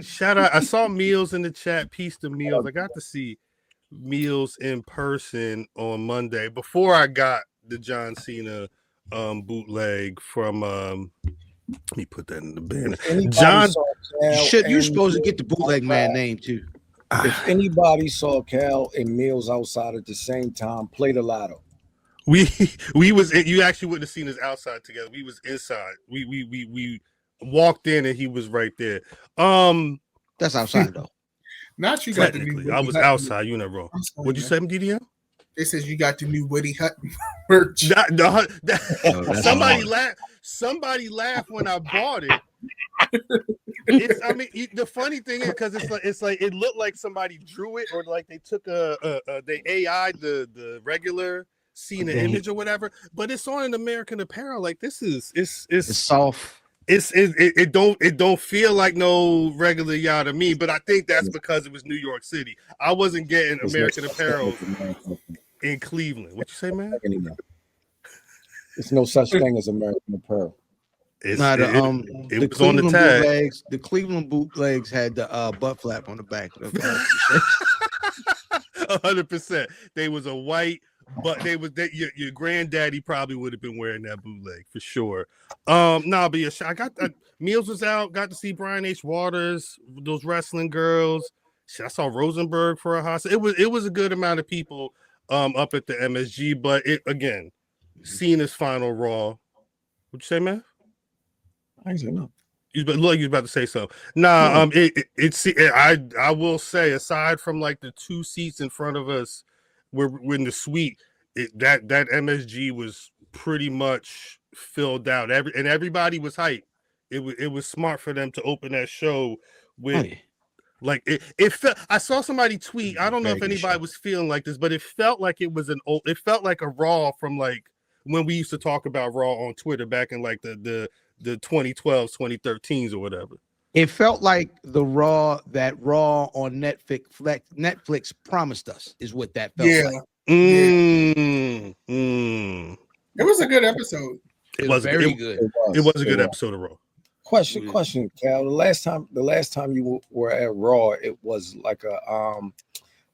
Shout out! I saw Meals in the chat. Peace to Meals. I got to see Meals in person on Monday before I got the John Cena bootleg from. Let me put that in the banner. John, you're supposed to get the bootleg man name too. If anybody saw Cal and Mills outside at the same time, play the lotto. We was you actually wouldn't have seen us outside together. We was inside. We walked in and he was right there. That's outside though. Not you got the new. I was outside. You're not wrong. What'd you say, DDM? It says you got the new Woody Hutton merch. Somebody laughed when I bought it. The funny thing is because it's like it looked like somebody drew it or like they took they AI'd the regular Cena image or whatever, but it's on an American Apparel. Like this is it's soft. It don't feel like no regular y'all to me, but I think that's because it was New York City. I wasn't getting American Apparel in Cleveland. What you say, man? There's no such thing as American Apparel. It was on the tag. Bootlegs, the Cleveland bootlegs had the butt flap on the back. 100%. They was a white, but your granddaddy probably would have been wearing that bootleg for sure. But yeah, I got Meals was out. Got to see Brian H. Waters, those wrestling girls. I saw Rosenberg for a hospital. It was a good amount of people up at the MSG, but again, Cena's final Raw. What'd you say, man? I didn't say no. You was about to say so. Nah, I will say, aside from like the two seats in front of us, we're in the suite. That MSG was pretty much filled out. Everybody was hyped. It was smart for them to open that show with. Like it felt. I saw somebody tweet. I don't know if anybody was feeling like this, but it felt like it was it felt like a Raw from like when we used to talk about Raw on Twitter back in like the 2012s, 2013s or whatever. It felt like the Raw on Netflix promised us is what that felt like. It was a good episode. It was very good. It was a good episode of Raw. Question, Cal. The last time you were at Raw, it was like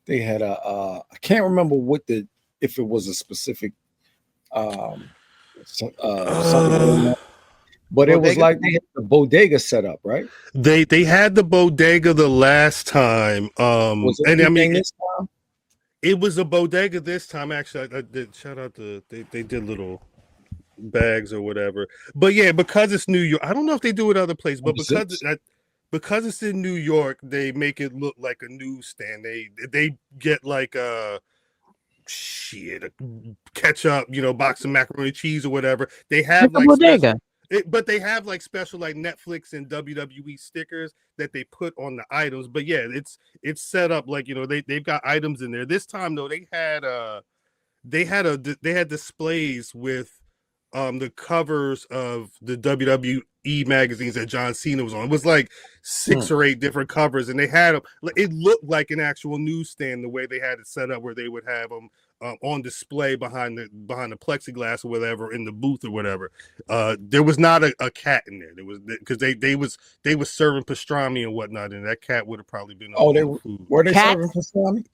they had I can't remember if it was a specific something, but it was like they had the bodega set up, right? They had the bodega the last time. Was it this time? It was a bodega this time. Actually, I did shout out to they did little bags or whatever, but yeah, because it's New York, I don't know if they do it other places, but because it's in New York, they make it look like a newsstand. They get like a ketchup, box of macaroni and cheese or whatever. They have like bodega. But they have like special like Netflix and WWE stickers that they put on the items. But yeah, it's set up like they've got items in there. This time though, they had displays with the covers of the WWE magazines that John Cena was on. It was like 6 or 8 different covers, and they had them. It looked like an actual newsstand the way they had it set up, where they would have them on display behind the plexiglass or whatever in the booth or whatever. There was not a cat in there. There was because they was serving pastrami and whatnot, and that cat would have probably been. Were they serving pastrami?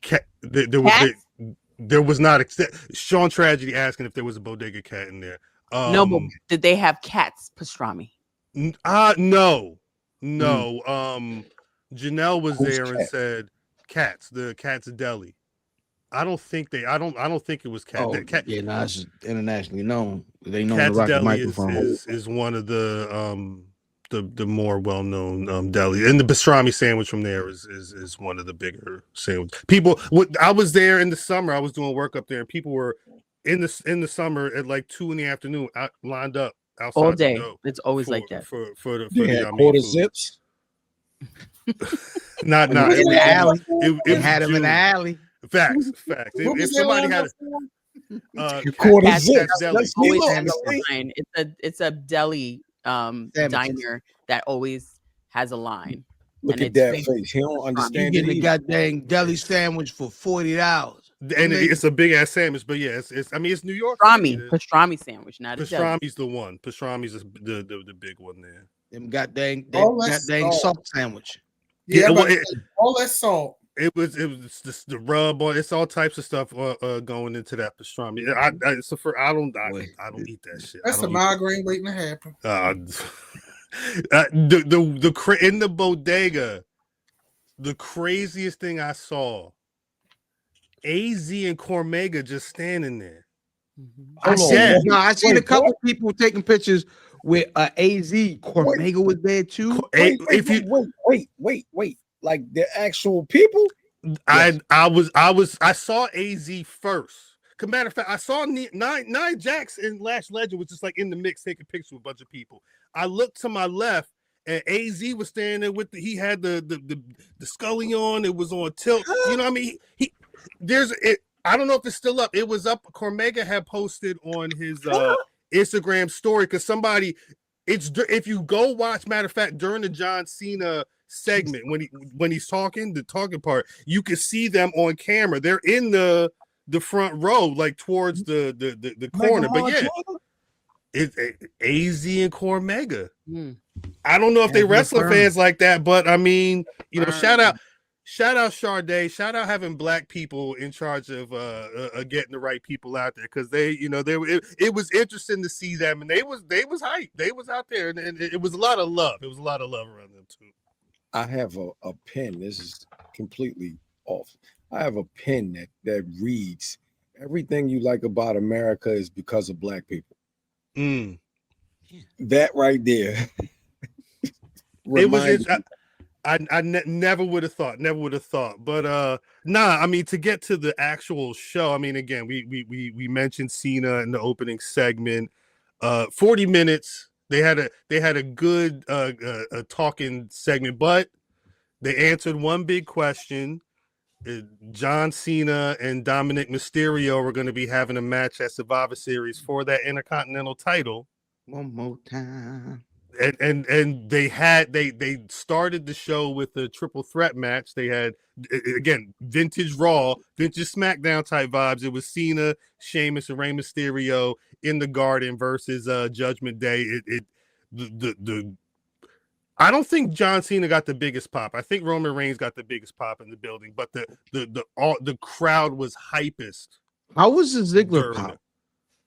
There was not. Sean Tragedy asking if there was a bodega cat in there. No, but did they have cats pastrami? No. Janelle was there and said cats. The Cat's Deli. I don't think it was cat. It's just internationally known. They know Cat's the rocket Deli microphone is one of the more well-known deli, and the pastrami sandwich from there is one of the bigger sandwiches. I was there in the summer. I was doing work up there, and people were in the summer at like 2 PM lined up outside all day. It's always like that for the quarter zips. Not in the alley. It had them in the alley. Facts. If somebody had quarter zips, it's a deli diner that always has a line. Look at that face. He don't understand. You get a goddamn deli sandwich for $40. And it's a big ass sandwich, but yeah, it's New York. Pastrami sandwich, not a pastrami's the one. Pastrami's the big one there. Them goddamn salt sandwich. Yeah, well, all that salt. It was just the rub on. It's all types of stuff going into that pastrami. I don't eat that shit. That's a migraine waiting to happen. In the bodega, the craziest thing I saw, AZ and Cormega just standing there. I seen a couple people taking pictures with AZ. Cormega was there too. Wait. Like the actual people. I saw AZ first. Matter of fact, I saw Nine Jacks in Lash Legend was just like in the mix taking pictures with a bunch of people. I looked to my left and AZ was standing there with he had the Scully on. It was on tilt. You know what I mean? I don't know if it's still up. It was up. Cormega had posted on his Instagram story because if you go watch, matter of fact, during the John Cena segment when he's talking, the talking part, you can see them on camera. They're in the front row, like towards the corner. But yeah, it's AZ and Cormega. I don't know if they wrestling fans like that, but I mean, shout out Sade, shout out having black people in charge of getting the right people out there, because it was interesting to see them, and they was hyped. They was out there, and it was a lot of love. It was a lot of love around them too. I have a pen. This is completely off. I have a pen that reads, "Everything you like about America is because of black people." That right there. It was. I never would have thought. But I mean, to get to the actual show, I mean, again, we mentioned Cena in the opening segment. 40 minutes. They had a good talking segment, but they answered one big question. John Cena and Dominik Mysterio are going to be having a match at Survivor Series for that Intercontinental title. One more time. And they started the show with a triple threat match. They had, again, vintage Raw, vintage SmackDown type vibes. It was Cena, Sheamus, and Rey Mysterio in the Garden versus Judgment Day. I don't think John Cena got the biggest pop. I think Roman Reigns got the biggest pop in the building, but the crowd was hypest. How was the Ziggler pop?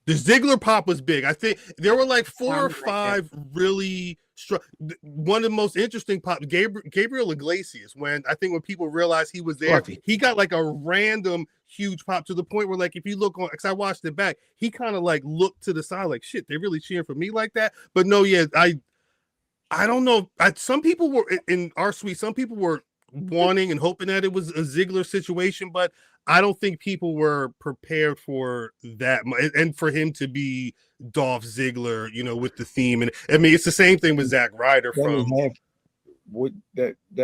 The Ziggler pop was big. I think there were like 4 or 5 really strong. One of the most interesting pops, Gabriel Iglesias, when people realized he was there, he got like a random huge pop to the point where, like, if you look on, because I watched it back, he kind of like looked to the side like, shit, they really cheering for me like that. But no, yeah, I don't know. Some people were in our suite. Some people were wanting and hoping that it was a Ziggler situation, but I don't think people were prepared for that, and for him to be Dolph Ziggler, with the theme. And I mean, it's the same thing with Zack Ryder that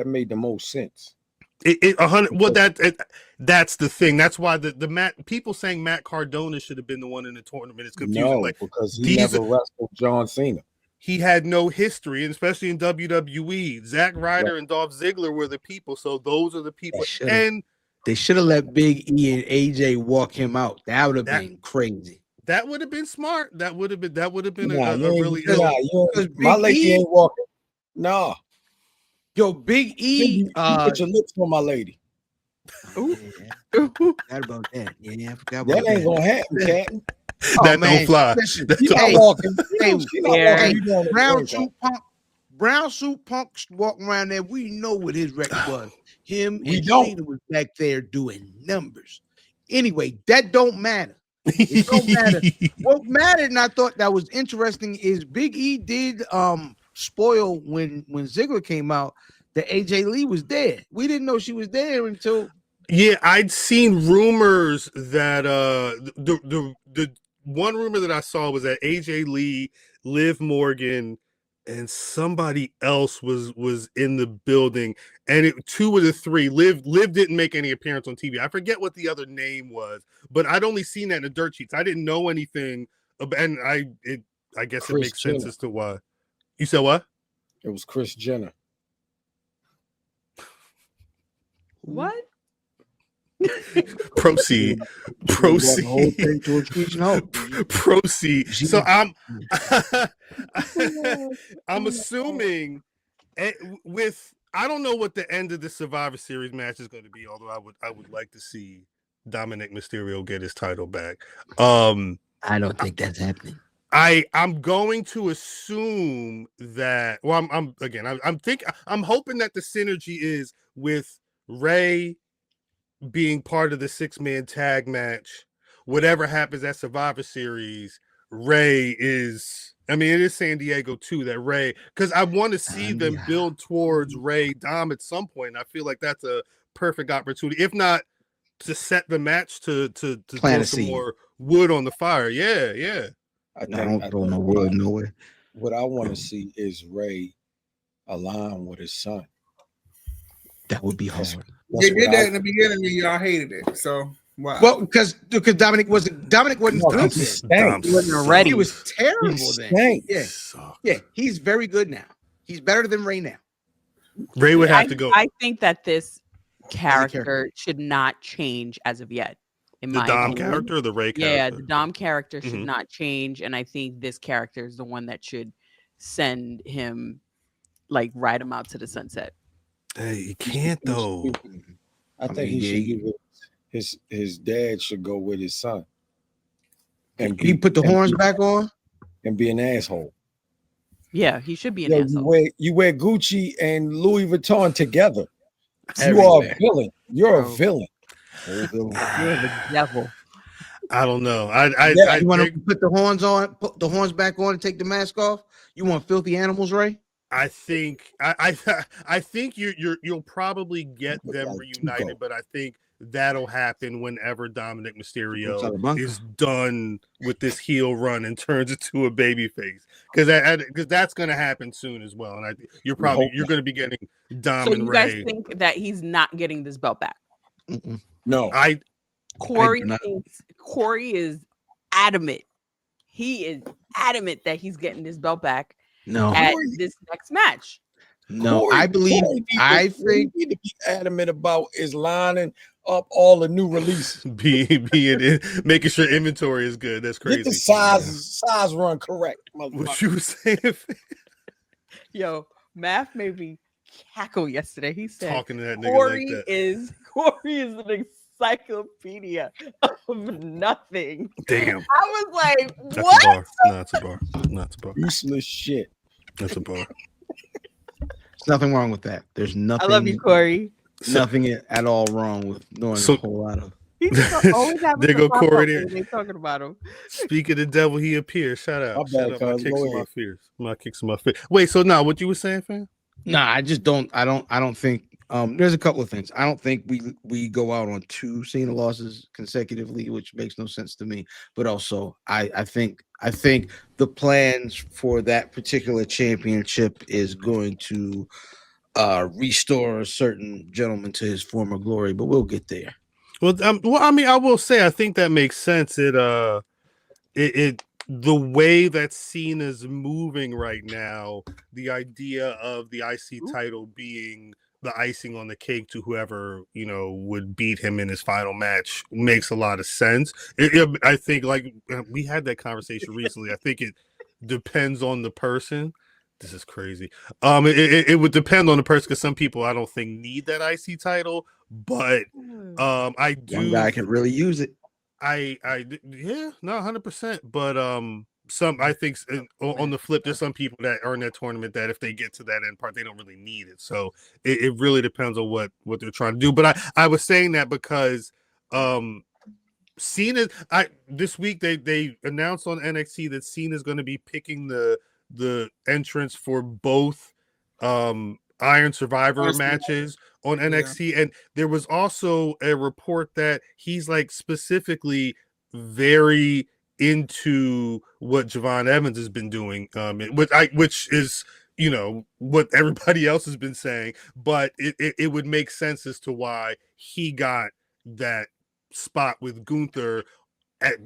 made the most sense. That's the thing. That's why the people saying Matt Cardona should have been the one in the tournament is confusing. No, because he never wrestled John Cena. He had no history, and especially in WWE. Zack Ryder and Dolph Ziggler were the people, so those are the people. And they should have let Big E and AJ walk him out. That would have been crazy. That would have been smart. That would have been a really. My lady ain't walking. No. Yo, Big E. Put your lips on my lady. Forgot about that. Yeah, I forgot about that. That ain't gonna happen, Cat. That don't fly. Brown suit punk walking around there. We know what his record was. Him and Cena was back there doing numbers. Anyway, that don't matter. It don't matter. What mattered, and I thought that was interesting, is Big E did spoil when Ziggler came out that AJ Lee was there. We didn't know she was there until. Yeah, I'd seen rumors that the one rumor that I saw was that AJ Lee, Liv Morgan, and somebody else was in the building, and 2 of the 3. Liv didn't make any appearance on TV. I forget what the other name was, but I'd only seen that in the dirt sheets. I didn't know anything about, and I guess Chris it makes Jenner. Sense as to why. You said what? It was Chris Jenner. What? Proceed. So I'm assuming I don't know what the end of the Survivor Series match is going to be. Although I would like to see Dominik Mysterio get his title back. I don't think that's happening. I'm going to assume that. Well, I'm hoping that the synergy is with Ray being part of the 6-man tag match. Whatever happens at Survivor Series, Ray is. I mean, it is San Diego too. That Ray, because I want to see them build towards Ray Dom at some point. I feel like that's a perfect opportunity, if not to set the match to throw some more wood on the fire. Yeah. I don't throw no wood nowhere. What I want to see is Ray align with his son. That would be hard. They did that in the beginning and y'all hated it. So wow. Well, because Dominik wasn't good then. He wasn't ready. He was terrible then. Yeah. He's very good now. He's better than Ray now. Ray would have to go. I think that this character should not change as of yet. In the my Dom opinion. character or the Ray character? Yeah, the Dom character should not change, and I think this character is the one that should send him, like, ride him out to the sunset. Hey, he can't though. I think he should his dad should go with his son, and he put the horns back on and be an asshole. Yeah, he should be an asshole. You wear Gucci and Louis Vuitton together. You are a villain. You're a villain. You're the devil. I don't know. You want to put the horns on, put the horns back on, and take the mask off? You want filthy animals, Ray? I think I think you'll probably get them reunited, but I think that'll happen whenever Dominik Mysterio is done with this heel run and turns into a babyface, because that's going to happen soon as well. And you're going to be getting Dom and Ray. So you guys think that he's not getting this belt back? No, Corey is adamant. He is adamant that he's getting this belt back. No, at this next match. No, Corey, I believe. I think need to be adamant about is lining up all the new releases, making sure inventory is good. That's crazy. Get the size run correct. What you were saying? Yo, Math made me cackle yesterday. He said, "Talking to that nigga like that." Corey is an encyclopedia of nothing. Damn. I was like, that's what? A bar. No, it's a bar. No, it's a bar. Useless shit. That's a bar. There's nothing wrong with that. There's nothing. I love you, Corey. Nothing at all wrong with knowing a whole lot of. Always there go Corey there. They talking about him. Speak of the devil, he appears. Shout out. Shout out. My kicks my fears. Wait, so now what you were saying, fam? Nah, I just don't. I don't think. There's a couple of things. I don't think we go out on 2 Cena losses consecutively, which makes no sense to me. But also, I think the plans for that particular championship is going to restore a certain gentleman to his former glory. But we'll get there. Well, I mean, I will say I think that makes sense. The way that Cena's moving right now, the idea of the IC title being the icing on the cake to whoever would beat him in his final match makes a lot of sense. I think, like, we had that conversation recently. I think it depends on the person. This is crazy. It would depend on the person, because some people I don't think need that IC title, but I do. One guy can really use it. Yeah, no, 100%. But I think on the flip, there's some people that are in that tournament that if they get to that end part, they don't really need it. So it really depends on what they're trying to do. But I was saying that because Cena, this week they announced on NXT that Cena's going to be picking the entrance for both Iron Survivor matches on NXT, and there was also a report that he's like specifically very into what Javon Evans has been doing, which is what everybody else has been saying, but it would make sense as to why he got that spot with Gunther,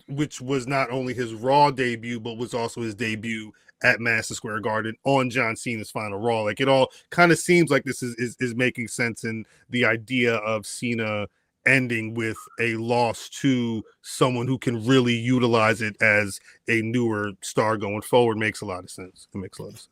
which was not only his Raw debut, but was also his debut at Madison Square Garden on John Cena's final Raw. Like, it all kind of seems like this is making sense, in the idea of Cena ending with a loss to someone who can really utilize it as a newer star going forward makes a lot of sense. It makes a lot of sense.